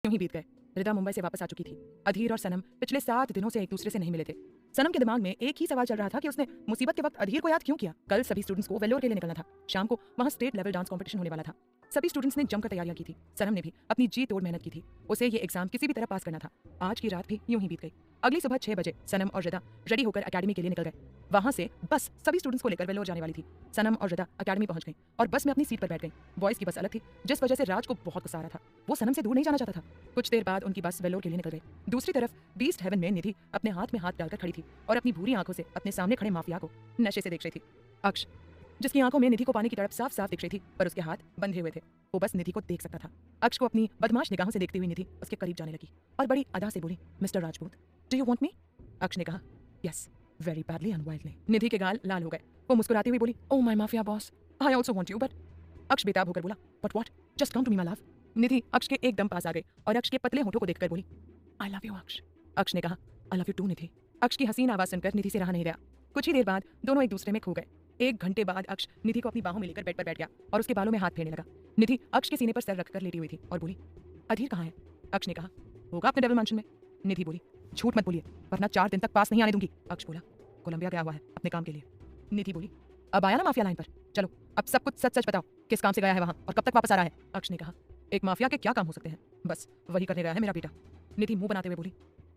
यूं ही बीत गए। रिदा मुंबई से वापस आ चुकी थी। अधीर और सनम पिछले 7 दिनों से एक दूसरे से नहीं मिले थे। सनम के दिमाग में एक ही सवाल चल रहा था कि उसने मुसीबत के वक्त अधीर को याद क्यों किया। कल सभी स्टूडेंट्स को वेल्लोर के लिए निकलना था। शाम को वहाँ स्टेट लेवल डांस कंपटीशन होने वाला था। सभी स्टूडेंट्स ने जमकर तैयारियां की थी। सनम ने भी अपनी जी तोड़ मेहनत की थी। उसे ये एग्जाम किसी भी तरह पास करना था। आज की रात भी यूं ही बीत गई। अगली सुबह 6 बजे सनम और रिदा रेडी होकर अकेडमी के लिए निकल गए। वहां से बस सभी स्टूडेंट्स को लेकर वेल्लोर जाने वाली थी। सनम और रिदा अकेडमी पहुंच गई और बस में अपनी सीट पर बैठ गई। बॉयज की बस अलग थी, जिस वजह से राज को बहुत गुस्सा आ रहा था। वो सनम से दूर नहीं जाना चाहता था। कुछ देर बाद उनकी बस वेल्लोर के लिए निकल गई। दूसरी तरफ बीस्ट हेवन में निधि अपने हाथ में हाथ डालकर खड़ी थी और अपनी भूरी आंखों से अपने सामने खड़े माफिया को नशे से देख रही थी। अक्ष, जिसकी आंखों में निधि को पाने की तड़प साफ साफ दिख रही थी, पर उसके हाथ बंधे हुए थे। वो बस निधि को देख सकता था। अक्ष को अपनी बदमाश निगाहों से देखती हुई निधि उसके करीब जाने लगी और बड़ी अदा से बोली, mister Rajput, do you want me? Aksh ने कहा, yes, very badly and wildly. Nidhi के गाल लाल हो गए। वो मुस्कुराती हुई बोली, oh my mafia boss, I also want you, but. Aksh बेताब होकर बोला, but what? Just come to me my love. Nidhi Aksh के एकदम पास आ गई और अक्ष के पतले होठों को देखकर बोली, आई लव यू अक्ष। अक्ष ने कहा, आई लव यू टू निधि। अक्ष की हसीन आवाज सुनकर निधि से रहा नहीं गया। कुछ ही देर बाद दोनों एक दूसरे में खो गए। 1 घंटे बाद अक्ष निधि को अपनी बाहों में लेकर बेड पर बैठ गया और उसके बालों में हाथ फेरने लगा। निधि अक्ष के सीने पर सर रखकर लेटी हुई थी और बोली, अधीर कहाँ है? अक्ष ने कहा, होगा अपने डेविल मैंशन में। निधि बोली, झूठ मत बोलिए वरना 4 दिन तक पास नहीं आने दूंगी। अक्ष बोला, कोलंबिया गया हुआ है अपने काम के लिए। निधि बोली, अब आया ना माफिया लाइन पर, चलो अब सब कुछ सच सच बताओ, किस काम से गया है वहां और कब तक वापस आ रहा है? अक्ष ने कहा, एक माफिया के क्या काम हो सकते हैं, बस वही करने गया है मेरा बेटा। निधि मुंह बनाते हुए बोली,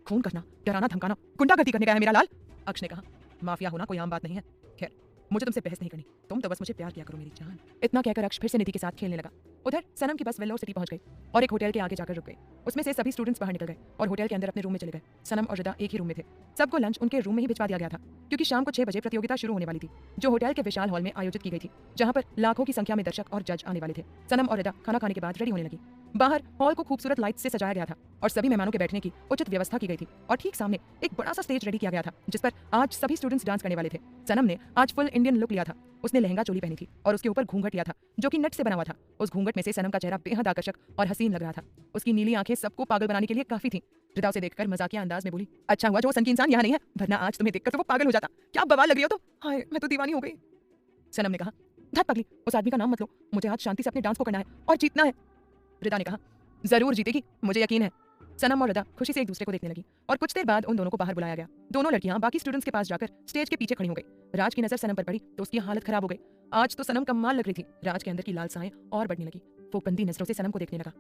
खून करना, डराना धमकाना, गुंडागर्दी करने गया है मेरा लाल। अक्ष ने कहा, माफिया होना कोई आम बात नहीं है। खैर, मुझे तुमसे बहस नहीं करनी, तुम तो बस मुझे प्यार किया करो मेरी जान। इतना कहकर अक्ष फिर से निधि के साथ खेलने लगा। उधर सनम की बस वेल्लोर सिटी पहुंच गई और एक होटल के आगे जाकर रुक गई। उसमें से सभी स्टूडेंट्स बाहर निकल गए और होटल के अंदर अपने रूम में चले गए। सनम और रिदा एक ही रूम में थे। सबको लंच उनके रूम में ही भिजवा दिया गया था, क्योंकि शाम को 6 बजे प्रतियोगिता शुरू होने वाली थी, जो होटल के विशाल हॉल में आयोजित की गई थी, जहां पर लाखों की संख्या में दर्शक और जज आने वाले थे। सनम और रिदा खाना खाने के बाद रेडी होने लगी। बाहर हॉल को खूबसूरत लाइट से सजाया गया था और सभी मेहमानों के बैठने की उचित व्यवस्था की गई थी और ठीक सामने एक बड़ा सा स्टेज रेडी किया गया था, जिस पर आज सभी स्टूडेंट्स डांस करने वाले थे। सनम ने आज फुल इंडियन लुक लिया था। उसने लहंगा चोली पहनी थी और उसके ऊपर घूंघट लिया था, जो कि नेट से बना हुआ था। उस घूंघट में से सनम का चेहरा बेहद आकर्षक और हसीन लग रहा था। उसकी नीली आंखें सबको पागल बनाने के लिए काफी थीं। रिदा उसे देखकर मजाकिया अंदाज में बोली, अच्छा हुआ जो वो सन की इंसान यहाँ नहीं है, वरना आज तुम्हें देखकर तो वो पागल हो जाता। क्या बवाल लग रही हो तुम, हाय मैं तो दीवानी हो गई। सनम ने कहा, धत पगली, उस आदमी का नाम मत लो, मुझे आज शांति से अपने डांस को करना है और जीतना है। रिदा ने कहा, जरूर जीतेगी, मुझे यकीन है। सनम और रिदा खुशी से एक दूसरे को देखने लगी और कुछ देर बाद उन दोनों को बाहर बुलाया गया। दोनों लड़कियां बाकी स्टूडेंट्स के पास जाकर स्टेज के पीछे खड़ी हो गई। राज की नजर सनम पर पड़ी तो उसकी हालत खराब हो गई। आज तो सनम कमाल लग रही थी। राज के अंदर की लालसाएं और बढ़ने लगी। वो गंदी नजरों से सनम को देखने लगा।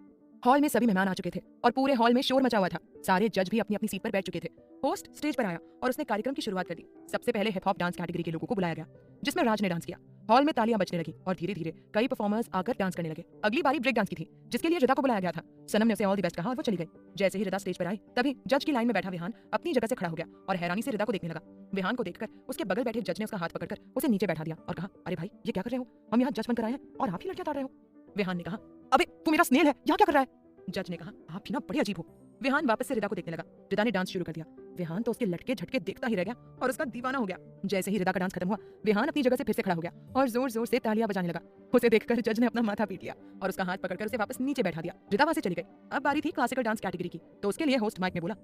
हॉल में सभी मेहमान आ चुके थे और पूरे हॉल में शोर मचा हुआ था। सारे जज भी अपनी अपनी सीट पर बैठ चुके थे। होस्ट स्टेज पर आया और उसने कार्यक्रम की शुरुआत कर दी। सबसे पहले हिप हॉप डांस कैटेगरी के लोगों को बुलाया गया, जिसमें राज ने डांस किया। हॉल में तालियां बजने लगी और धीरे धीरे कई परफॉर्मर्स आकर डांस करने लगे। अगली बारी ब्रेक डांस की थी, जिसके लिए रिदा को बुलाया गया था। सनम ने उसे ऑल द बेस्ट कहा और वो चली गई। जैसे ही रिदा स्टेज पर आई, तभी जज की लाइन में बैठा विहान अपनी जगह से खड़ा हो गया और हैरानी से रिदा को देखने लगा। विहान को देखकर उसके बगल बैठे जज ने उसका हाथ पकड़कर उसे नीचे बैठा दिया और कहा, अरे भाई ये क्या कर रहे हो, हम यहाँ जज बनकर आए हैं और आप ही लड़कियां ताड़ रहे हो। विहान ने कहा, अबे तू मेरा स्नेल है, यहाँ क्या कर रहा है? जज ने कहा, आप भी ना बड़े अजीब हो। विहान वापस से रिदा को देखने लगा। रिदा ने डांस शुरू कर दिया। विहान तो उसके लटके झटके देखता ही रह गया और उसका दीवाना हो गया। जैसे ही रिदा का डांस खत्म हुआ, विहान अपनी जगह से फिर से खड़ा हो गया और जोर जोर से तालियां बजाने लगा। उसे देखकर जज ने अपना माथा पीट लिया और उसका हाथ पकड़कर उसे वापस नीचे बैठा दिया। रिदा वहां से चली गई। अब बारी थी क्लासिकल डांस कैटेगरी की, तो उसके लिए होस्ट माइक में बोला,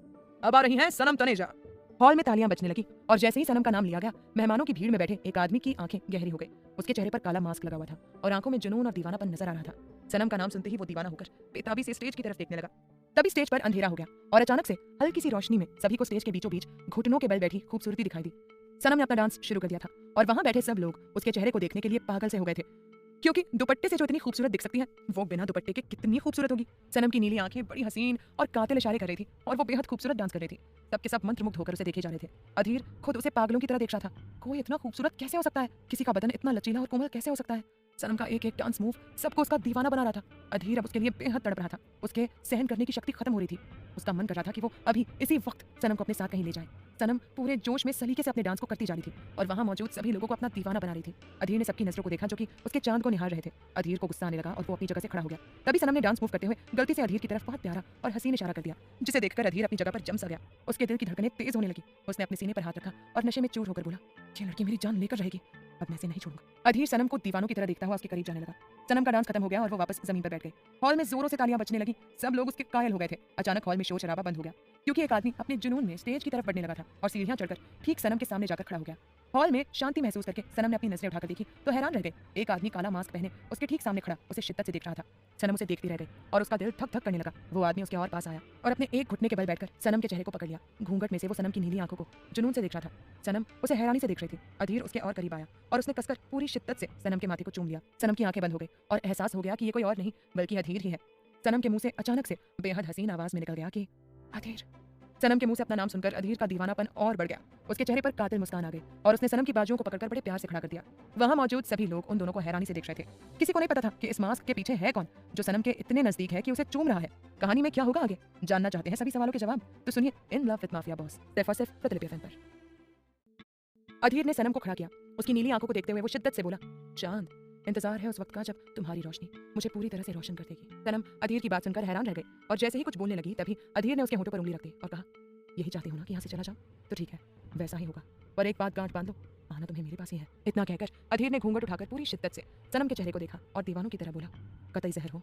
अब आ रही है सनम तनेजा। हॉल में तालियां बजने लगी और जैसे ही सनम का नाम लिया गया, मेहमानों की भीड़ में बैठे एक आदमी की आंखें गहरी हो गई। उसके चेहरे पर काला मास्क लगा हुआ था और आंखों में जुनून और दीवानापन नजर आ रहा था। सनम का नाम सुनते ही वो दीवाना होकर बेताबी से स्टेज की तरफ देखने लगा। तभी स्टेज पर अंधेरा हो गया और अचानक से हल्की सी रोशनी में सभी को स्टेज के बीचों बीच घुटनों के बल बैठी खूबसूरती दिखाई दी। सनम ने अपना डांस शुरू कर दिया था और वहां बैठे सब लोग उसके चेहरे को देखने के लिए पागल से हो गए थे, क्योंकि दुपट्टे से जो इतनी खूबसूरत दिख सकती है, वो बिना दुपट्टे के कितनी खूबसूरत होगी। सनम की नीली आंखें बड़ी हसीन और कातिल इशारे कर रही थी और वो बेहद खूबसूरत डांस कर रही थी। सबके सब मंत्रमुग्ध होकर उसे देखे जा रहे थे। अधीर खुद उसे पागलों की तरह देख रहा था। कोई इतना खूबसूरत कैसे हो सकता है? किसी का बदन इतना लचीला और कोमल कैसे हो सकता है? सनम का एक एक डांस मूव सबको उसका दीवाना बना रहा था। अधीर अब उसके लिए बेहद तड़प रहा था। उसके सहन करने की शक्ति खत्म हो रही थी। उसका मन कर रहा था कि वो अभी इसी वक्त सनम को अपने साथ कहीं ले जाए। सनम पूरे जोश में सलीके से अपने डांस को करती जा रही थी और वहां मौजूद सभी लोगों को अपना दीवाना बना रही थी। अधीर ने सबकी नजरों को देखा जो कि उसके चांद को निहार रहे थे। अधीर को गुस्सा आने लगा और वो अपनी जगह से खड़ा हो गया। तभी सनम ने डांस मूव करते हुए गलती से अधीर की तरफ बहुत प्यारा और हसीन इशारा कर दिया, जिसे देखकर अधीर अपनी जगह पर जम सा गया। उसके दिल की धड़कनें तेज होने लगी। उसने अपने सीने पर हाथ रखा और नशे में चूर होकर बोला, ये लड़की मेरी जान लेकर रहेगी, अब मैं इसे नहीं छोड़ूंगा। अधीर सनम को दीवानों की तरह देखता हुआ उसके करीब जाने लगा। सनम का डांस खत्म हो गया और वो वापस जमीन पर बैठ गई। हॉल में जोरों से तालियां बजने लगी। सब लोग उसके कायल हो गए थे। अचानक हॉल में शोर शराबा बंद हो गया, क्योंकि एक आदमी अपने जुनून में स्टेज की तरफ बढ़ने लगा था और सीढ़ियां चढ़कर ठीक सनम के सामने जाकर खड़ा हो गया। हॉल में शांति महसूस करके सनम ने अपनी नजरें उठाकर देखी तो हैरान रह गई। एक आदमी काला मास्क पहने उसके ठीक सामने खड़ा उसे शिद्दत से देख रहा था। सनम उसे देखती रह गई और उसका दिल धक धक करने लगा। वो आदमी उसके और पास आया और अपने एक घुटने के बल बैठकर सनम के चेहरे को पकड़ लिया। घूंघट में से वो सनम की नीली आंखों को जुनून से देख रहा था। सनम उसे हैरानी से देख रही थी। अधीर उसके और करीब आया और उसने कसकर पूरी शिद्दत से सनम के माथे को चूम लिया। सनम की आंखें बंद हो गई और एहसास हो गया कि ये कोई और नहीं बल्कि अधीर ही है। सनम के मुंह से अचानक से बेहद हसीन आवाज में निकल गया कि अधीर। सनम के मुंह से अपना नाम सुनकर अधीर का दीवानापन और बढ़ गया। उसके चेहरे पर कातिल मुस्कान आ गई और उसने सनम की बाजुओं को पकड़कर बड़े प्यार से खड़ा कर दिया। वहां मौजूद सभी लोग उन दोनों को हैरानी से देख रहे थे। किसी को नहीं पता था कि इस मास्क के पीछे है कौन जो सनम के इतने नजदीक है कि उसे चूम रहा है। कहानी में क्या होगा आगे जानना चाहते हैं सभी सवालों के जवाब तो सुनिए in love with mafia boss सिर्फ और सिर्फ प्रतिलिपि FM पर। अधीर ने सनम को खड़ा किया। उसकी नीली आंखों को देखते हुए वो शिद्दत से बोला, चांद, इंतजार है उस वक्त का जब तुम्हारी रोशनी मुझे पूरी तरह से रोशन कर देगी। सनम अधीर की बात सुनकर हैरान रह गई और जैसे ही कुछ बोलने लगी तभी अधीर ने उसके होठों पर उंगली रख दी और कहा, यही चाहती हो ना कि यहाँ से चला जाऊं? तो ठीक है, वैसा ही होगा, पर एक बात गांठ बांध दो, आना तुम्हें मेरे पास ही है। इतना कहकर अधीर ने घूंघट उठाकर पूरी शिद्दत से सनम के चेहरे को देखा और दीवानों की तरह बोला, कतई जहर हो।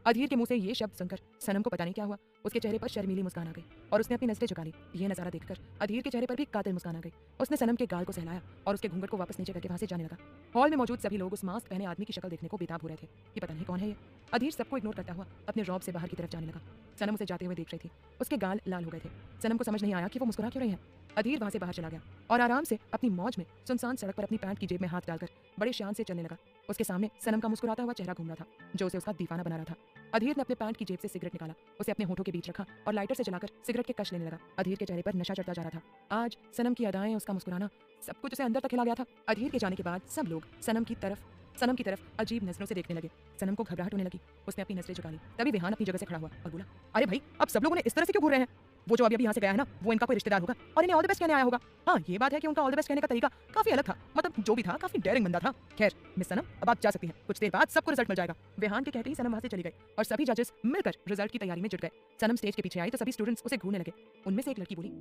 अधीर के मुंह से ये शब्द सुनकर सनम को पता नहीं क्या हुआ। उसके चेहरे पर शर्मीली मुस्कान आ गई और उसने अपनी नजरें झुका ली। ये नजारा देखकर अधीर के चेहरे पर भी कातिल मुस्कान आ गई। उसने सनम के गाल को सहलाया और उसके घूंघट को वापस नीचे करके वहां से जाने लगा। हॉल में मौजूद सभी लोग उस मास्क पहने आदमी की शक्ल देखने को बेताब हो रहे थे कि पता नहीं कौन है ये। अधीर सबको इग्नोर करता हुआ अपने रॉब से बाहर की तरफ जाने लगा। सनम उसे जाते हुए देख रही थी। उसके गाल लाल हो गए थे। सनम को समझ नहीं आया कि वो मुस्कुरा क्यों रही है। अधीर वहां से बाहर चला गया और आराम से अपनी मौज में सुनसान सड़क पर अपनी पैंट की जेब में हाथ डालकर बड़े शान से चलने लगा। उसके सामने सनम का मुस्कुराता हुआ चेहरा घूम रहा था जो उसे उसका दीवाना बना रहा था। अधीर ने अपने पैंट की जेब से सिगरेट निकाला, उसे अपने होठों के बीच रखा और लाइटर से जलाकर सिगरेट के कश लेने लगा। अधीर के चेहरे पर नशा चढ़ता जा रहा था। आज सनम की अदाएं, उसका मुस्कुराना, सब कुछ उसे अंदर तक हिला गया था। अधीर के जाने के बाद सब लोग सनम की तरफ अजीब नजरों से देखने लगे। सनम को घबराहट होने लगी। उसने अपनी नजरें झुका ली। तभी विहान अपनी जगह से खड़ा हुआ और बोला, अरे भाई, अब सब लोगों ने इस तरह से क्यों घूर रहे हैं? वो जो अभी यहाँ से गया है ना, वो इनका कोई रिश्तेदार होगा और इन्हें ऑल द बेस्ट कहने आया होगा। हाँ, ये बात है कि उनका ऑल द बेस्ट कहने का तरीका काफी अलग था। मतलब जो भी था काफी डेयरिंग बंदा था। खैर मिस सनम, अब आप जा सकती हैं। कुछ देर बाद सबको रिजल्ट मिल जाएगा। विहान के कहते ही सनम वहां से चली गई और सभी जजेस मिलकर रिजल्ट की तैयारी में जुट गए। सनम स्टेज के पीछे आई तो सभी स्टूडेंट्स उसे घूरने लगे। उनमें से एक लड़की बोली,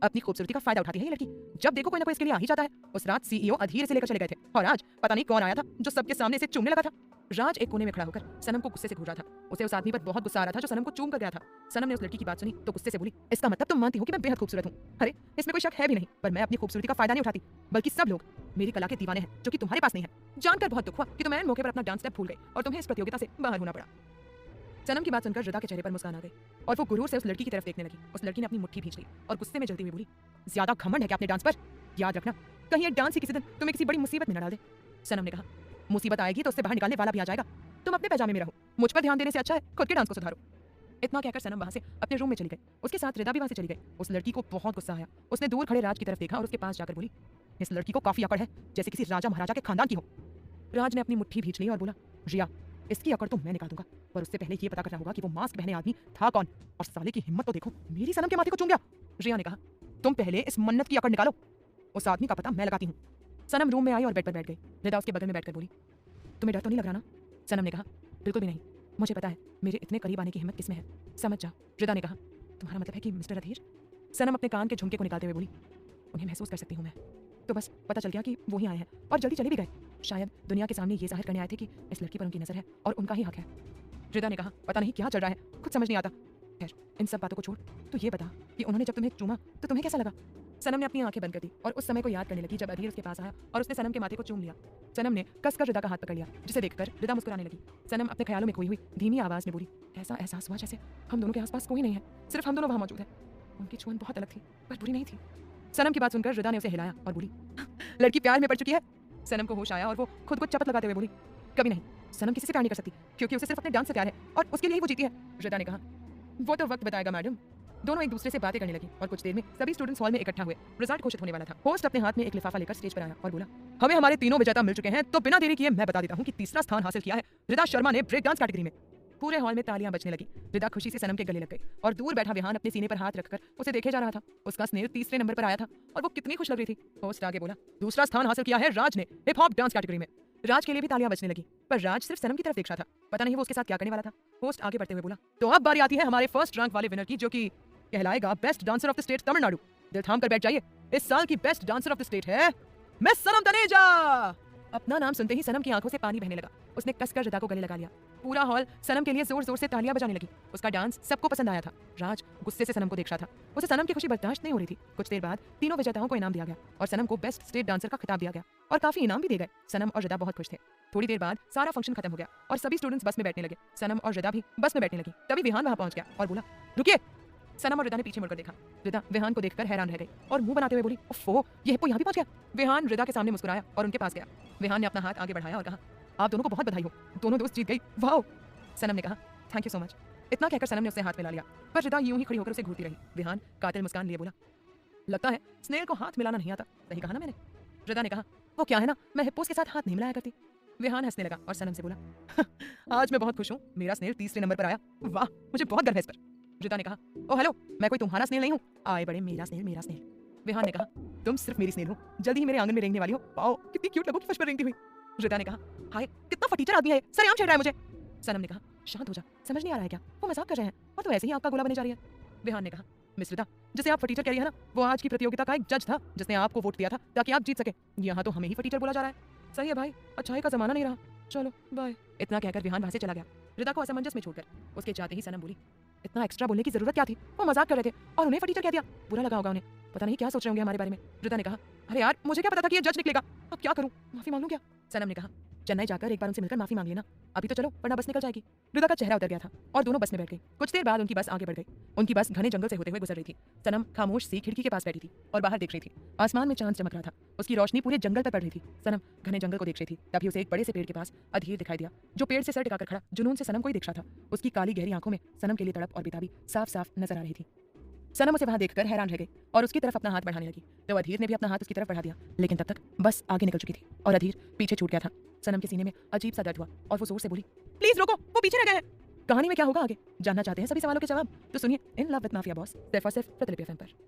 अपनी खूबसूरती का फायदा उठाती है ये लड़की। जब देखो कोई ना कोई इसके लिए आ ही जाता है। उस रात CEO अधीर से लेकर चले गए थे और आज पता नहीं कौन आया था जो सबके सामने इसे चूमने लगा था। राज एक कोने में खड़ा होकर सनम को गुस्से से घूर रहा था। उसे उस आदमी पर बहुत गुस्सा आ रहा था जो सनम को चूम कर गया था। सनम ने उस लड़की की बात सुनी तो गुस्से से बोली, इसका मतलब तुम मानती हो कि मैं बेहद खूबसूरत हूँ? अरे इसमें कोई शक है भी नहीं, पर मैं अपनी खूबसूरती का फायदा नहीं उठाती, बल्कि सब लोग मेरी कला के दीवाने हैं जो कि तुम्हारे पास नहीं है। जानकर बहुत दुख हुआ कि तुम ऐन मौके पर अपना डांस स्टेप भूल गए और तुम्हें इस प्रतियोगिता से बाहर होना पड़ा। सनम की बात सुनकर रिदा के चेहरे पर मुस्कान आ गई और वो गुरूर से उस लड़की की तरफ देखने लगी। उस लड़की ने अपनी मुट्ठी भींच ली और गुस्से में जलती हुई बोली, ज्यादा घमंड है क्या अपने डांस पर? याद रखना कहीं ये डांस ही किसी दिन तुम्हें किसी बड़ी मुसीबत में न डाल दे। सनम ने कहा, मुसीबत आएगी तो उससे बाहर निकालने वाला भी आ जाएगा। तुम अपने पैजामे में रहो, मुझ पर ध्यान देने से अच्छा है खुद के डांस को सुधारो। इतना कहकर सनम वहां से अपने रूम में चली गई। उसके साथ रिदा भी वहां से चली गई। उस लड़की को बहुत गुस्सा आया। उसने दूर खड़े राज की तरफ देखा और उसके पास जाकर बोली, इस लड़की को काफी अकड़ है, जैसे किसी राजा महाराजा के खानदान की हो। राज ने अपनी मुट्ठी भींच ली और बोला, रिया, इसकी अकड़ तो मैं निकाल दूंगा, पर उससे पहले ये पता करना होगा कि वो मास्क पहने आदमी था कौन, और साले की हिम्मत तो देखो, मेरी सनम के माथे को चूम गया। रिया ने कहा, तुम पहले इस मन्नत की अकड़ निकालो, उस आदमी का पता मैं लगाती हूँ। सनम रूम में आई और बेड पर बैठ गई। रिदा उसके बगल में बैठकर बोली, तुम्हें डर तो नहीं लग रहा ना? सनम ने कहा, बिल्कुल भी नहीं, मुझे पता है मेरे इतने करीब आने की हिम्मत किसमें है, समझ जा। रिदा ने कहा, तुम्हारा मतलब है कि मिस्टर अधीर? सनम अपने कान के झुमके को निकालते हुए बोली, उन्हें महसूस कर सकती हूँ मैं। तो बस पता चल गया कि वो ही आए हैं और जल्दी चले भी गए। शायद दुनिया के सामने ये जाहिर करने आए थे कि इस लड़की पर उनकी नजर है और उनका ही हक है। रिदा ने कहा, पता नहीं क्या चल रहा है, कुछ समझ नहीं आता। खैर इन सब बातों को छोड़, तो ये बता कि उन्होंने जब तुम्हें चूमा तो तुम्हें कैसा लगा? सनम ने अपनी आंखें बंद कर दी और उस समय को याद करने लगी जब अधीर उसके पास आया और उसने सनम के माथे को चूम लिया। सनम ने कसकर रिदा का हाथ पकड़ लिया, जिसे देखकर रिदा मुस्कुराने लगी। सनम अपने ख्यालों में खोई हुई धीमी आवाज में बोली, ऐसा एहसास हुआ जैसे हम दोनों के आसपास कोई नहीं है, सिर्फ हम दोनों वहां मौजूद है। उनकी छुअन बहुत अलग थी पर बुरी नहीं थी। सनम की बात सुनकर रिदा ने उसे हिलाया और बोली, लड़की प्यार में पड़ चुकी है। सनम को होश आया और वो खुद को चपत लगाते हुए बोली, कभी नहीं, सनम किसी से प्यार नहीं कर सकती क्योंकि उसे सिर्फ अपने डांस से प्यार है और उसके लिए ही वो जीती है। रिदा ने कहा, वो तो वक्त बताएगा मैडम। दोनों एक दूसरे से बातें करने लगी और कुछ देर में सभी स्टूडेंट्स हॉल में इकट्ठा हुए। रिजल्ट घोषित होने वाला था। होस्ट अपने हाथ में एक लिफाफा लेकर स्टेज पर आया और बोला, हमें हमारे तीनों विजेता मिल चुके हैं, तो बिना देरी किए मैं बता देता हूँ कि तीसरा स्थान हासिल किया है रिदा शर्मा ने ब्रेक डांस कैटेगरी में। पूरे हॉल में तालियां बजने लगी। रिदा खुशी से सनम के गले लग गई और दूर बैठा विहान अपने सीने पर हाथ रखकर उसे देखे जा रहा था। उसका स्नेह तीसरे नंबर पर आया था और वो कितनी खुश लग रही थी। होस्ट आगे बोला, दूसरा स्थान हासिल किया है राज ने हिप हॉप डांस कैटेगरी में। राज के लिए भी तालियां बजने लगी, पर राज सिर्फ सनम की तरफ देख रहा था। पता नहीं वो उसके साथ क्या करने वाला था। होस्ट आगे बढ़ते हुए बोला, तो अब बारी आती है हमारे फर्स्ट रैंक वाले विनर की, जो कि कहलाएगा best dancer of the state Tamil Nadu. दिल थाम कर बैठ जाइए, इस साल की best dancer of the state है मिस सनम तनेजा। अपना नाम सुनते ही सनम की आंखों से पानी बहने लगा। उसने कसकर रिदा को गले लगा लिया पूरा हॉल सनम के लिए जोर जोर से तालियां बजाने लगी। उसका डांस सबको पसंद आया था। राज गुस्से से सनम को देख रहा था। उसे सनम की खुशी बर्दाश्त नहीं हो रही थी। कुछ देर बाद तीनों विजेताओं को इनाम दिया गया और सनम को बेस्ट स्टेट डांसर का खिताब दिया गया और काफी इनाम भी दिए गए। सनम और रिदा बहुत खुश थे। थोड़ी देर बाद सारा फंक्शन खत्म हो गया और सभी स्टूडेंट्स बस में बैठने लगे। सनम और रिदा भी बस में बैठने लगी। तभी विहान वहां पहुंच गया और बोला, रुकिए। सनम और रिदा ने पीछे मुड़कर देखा। रिदा विहान को देखकर हैरान रह गई और मुंह बनाते हुए बोली, ओफो, ये हिप्पो यहाँ भी पहुंच गया। विहान रिदा के सामने मुस्कुराया और उनके पास गया। विहान ने अपना हाथ आगे बढ़ाया और कहा, आप दोनों को बहुत बधाई हो, दोनों दोस्त जीत गई, वाह। सनम ने कहा, थैंक यू सो मच। इतना कहकर सनम ने उससे हाथ मिला लिया, पर रिदा यूं ही खड़ी होकर उसे घूरती रही। विहान कातिल मुस्कान लिए बोला, लगता है स्नेल को हाथ मिलाना नहीं आता, सही कहा ना मैंने। रिदा ने कहा, वो क्या है ना, मैं हिप्पोस के साथ हाथ नहीं मिलाया करती। विहान हंसने लगा और सनम से बोला, आज मैं बहुत खुश हूँ, मेरा स्नेल तीसरे नंबर पर आया, वाह, मुझे बहुत गर्व है इस पर। रिदा ने कहा, ओ हेलो, मैं कोई तुम्हारा स्नेल नहीं हूँ, आए बड़े मेरा स्नेल मेरा स्नेल। विहान ने कहा, तुम सिर्फ मेरी स्नेल हो, जल्दी ही मेरे आंगन में रेंगने वाली हो, पाओ कितनी क्यूट लगोगी फर्श पर रेंगती हुई। रिदा ने कहा, हाय कितना फटीचर आदमी है, सरेआम छेड़ रहा है मुझे। सनम ने कहा, शांत हो जा, समझ नहीं आ रहा है क्या, वो मजाक कर रहे हैं और तो ऐसे ही आपका गोला बने जा रही है। विहान ने कहा, मिस रिदा, जिसे आप फटीचर कह रही है ना, वो आज की प्रतियोगिता का एक जज था जिसने आपको वोट दिया था ताकि आप जीत सके। यहाँ तो हमें ही फटीचर बोला जा रहा है। सही है भाई, अच्छाई का जमाना नहीं रहा, चलो बाय। इतना कहकर विहान वहां से चला गया। रिदा को असमंजस में छोड़कर उसके जाते ही सनम बोली, इतना एक्स्ट्रा बोलने की जरूरत क्या थी, वो मजाक कर रहे थे और उन्हें फटीचर कह दिया, बुरा लगा होगा उन्हें, पता नहीं क्या सोच रहे होंगे हमारे बारे में। रिदा ने कहा, अरे यार मुझे क्या पता था कि ये जज निकलेगा, अब क्या करूं, माफी मांग लूं क्या। सनम ने कहा, चेन्नई जाकर एक बार उनसे मिलकर माफी मांग लेना, अभी तो चलो वरना बस निकल जाएगी। रिदा का चेहरा उतर गया था और दोनों बस में बैठ गई। कुछ देर बाद उनकी बस आगे बढ़ गई। उनकी बस घने जंगल से होते हुए गुजर रही थी। सनम खामोश सी खिड़की के पास बैठी थी और बाहर देख रही थी। आसमान में चांद चमक रहा था, उसकी रोशनी पूरे जंगल पर पड़ रही थी। सनम घने जंगल को देख रही थी, तभी उसे एक बड़े से पेड़ के पास अधीर दिखाई दिया, जो पेड़ से सर टिकाकर खड़ा जुनून से सनम को ही देख रहा था। उसकी काली गहरी आंखों में सनम के लिए तड़प और बेताबी साफ साफ नजर आ रही थी। सनम उसे वहां देखकर हैरान रह गई और उसकी तरफ अपना हाथ बढ़ाने लगी, तो अधीर ने भी अपना हाथ उसकी तरफ बढ़ा दिया, लेकिन तब तक बस आगे निकल चुकी थी और अधीर पीछे छूट गया था। सनम के सीने में अजीब सा दर्द हुआ और वो जोर से बोली, प्लीज रोको, वो पीछे रह गए हैं। कहानी में क्या होगा आगे जानना चाहते हैं सभी सवालों के जवाब, तो सुनिए in love with mafia boss, सिर्फ और सिर्फ प्रतिलिपि एफएम पर।